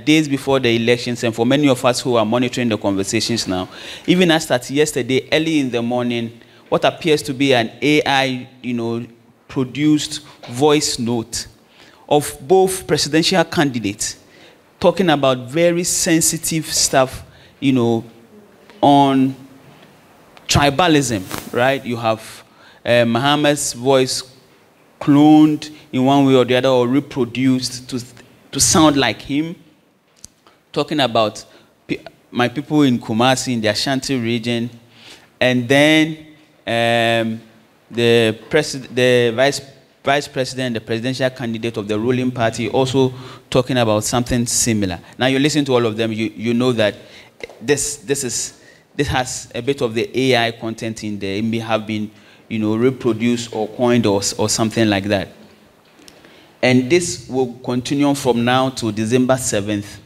days before the elections, and for many of us who are monitoring the conversations now, even as at yesterday, early in the morning, what appears to be an AI, produced voice note of both presidential candidates talking about very sensitive stuff, on tribalism, right? You have Muhammad's voice cloned in one way or the other, or reproduced to sound like him, talking about my people in Kumasi, in the Ashanti region, and then the vice president, the presidential candidate of the ruling party, also talking about something similar. Now you listen to all of them, you know that this has a bit of the AI content in there. It may have been, reproduced or coined or something like that. And this will continue from now to December 7th,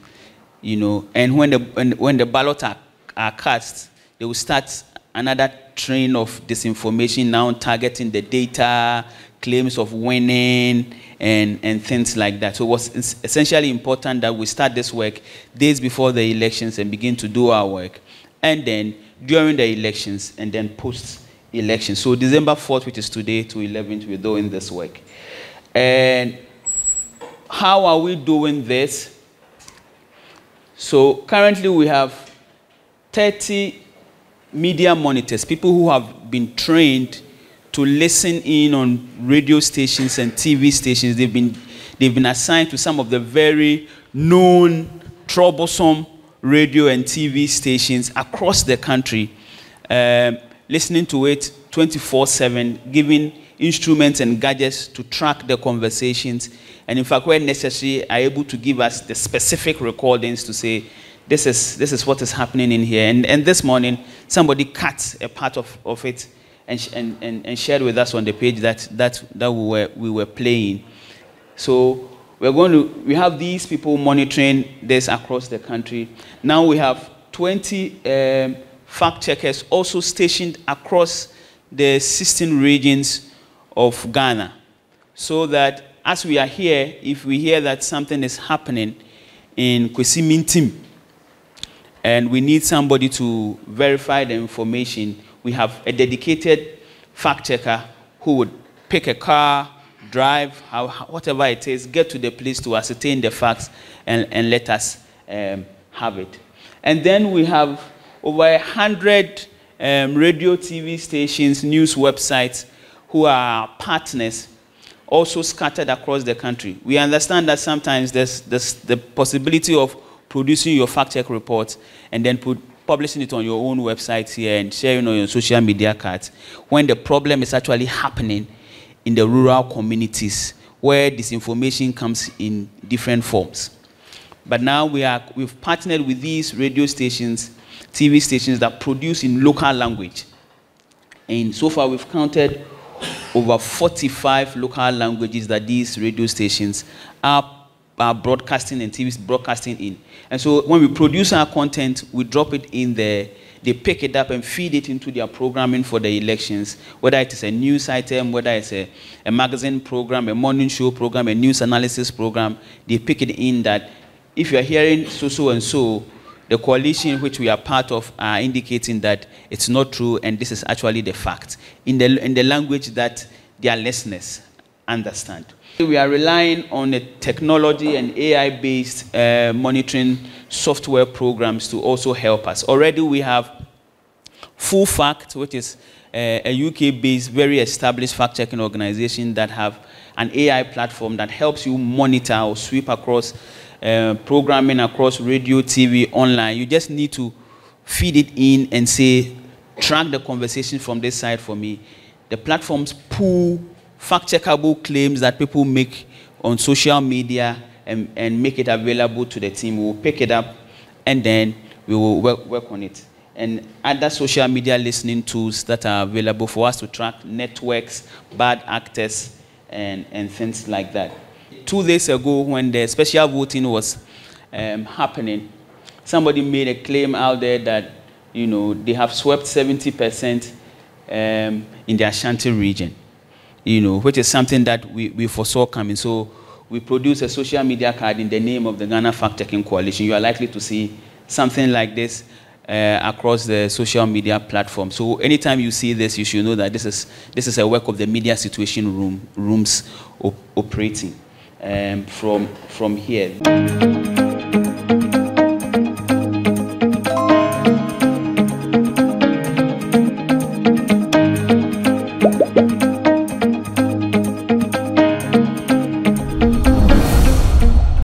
and when the ballots are cast, they will start another train of disinformation now targeting the data, claims of winning, and things like that. So it was essentially important that we start this work days before the elections and begin to do our work. And then during the elections, and then post-election. So December 4th, which is today, to 11th, we're doing this work. And how are we doing this? So currently we have 30 media monitors, people who have been trained to listen in on radio stations and TV stations. They've been assigned to some of the very known, troublesome radio and TV stations across the country, listening to it 24/7, giving instruments and gadgets to track the conversations, and in fact, where necessary, are able to give us the specific recordings to say, this is what is happening in here. And this morning, somebody cut a part of it and shared with us on the page that we were playing. So we have these people monitoring this across the country. Now we have 20 fact checkers also stationed across the 16 regions of Ghana, so that as we are here, if we hear that something is happening in Kwesi and we need somebody to verify the information, we have a dedicated fact checker who would pick a car, drive, whatever it is, get to the place to ascertain the facts and let us have it. And then we have over 100 radio, TV stations, news websites who are partners, also scattered across the country. We understand that sometimes there's the possibility of producing your fact check reports and then publishing it on your own website here and sharing on your social media cards, when the problem is actually happening in the rural communities where disinformation comes in different forms. But now we've partnered with these radio stations, TV stations that produce in local language. And so far we've counted over 45 local languages that these radio stations are broadcasting and TV's broadcasting in. And so when we produce our content, we drop it in there, they pick it up and feed it into their programming for the elections, whether it is a news item, whether it's a magazine program, a morning show program, a news analysis program, they pick it in that if you're hearing so and so, the coalition which we are part of are indicating that it's not true and this is actually the fact in the language that their listeners understand. We are relying on a technology and AI-based monitoring software programs to also help us. Already we have Full Fact, which is a UK-based, very established fact-checking organization that have an AI platform that helps you monitor or sweep across programming across radio, TV, online. You just need to feed it in and say, track the conversation from this side for me. The platforms pull fact-checkable claims that people make on social media and make it available to the team. We'll pick it up and then we will work on it. And other social media listening tools that are available for us to track networks, bad actors, and things like that. 2 days ago, when the special voting was happening, somebody made a claim out there that, they have swept 70% in the Ashanti region, which is something that we foresaw coming. So we produce a social media card in the name of the Ghana Fact-Checking Coalition. You are likely to see something like this across the social media platform. So anytime you see this, you should know that this is a work of the media situation rooms operating from here.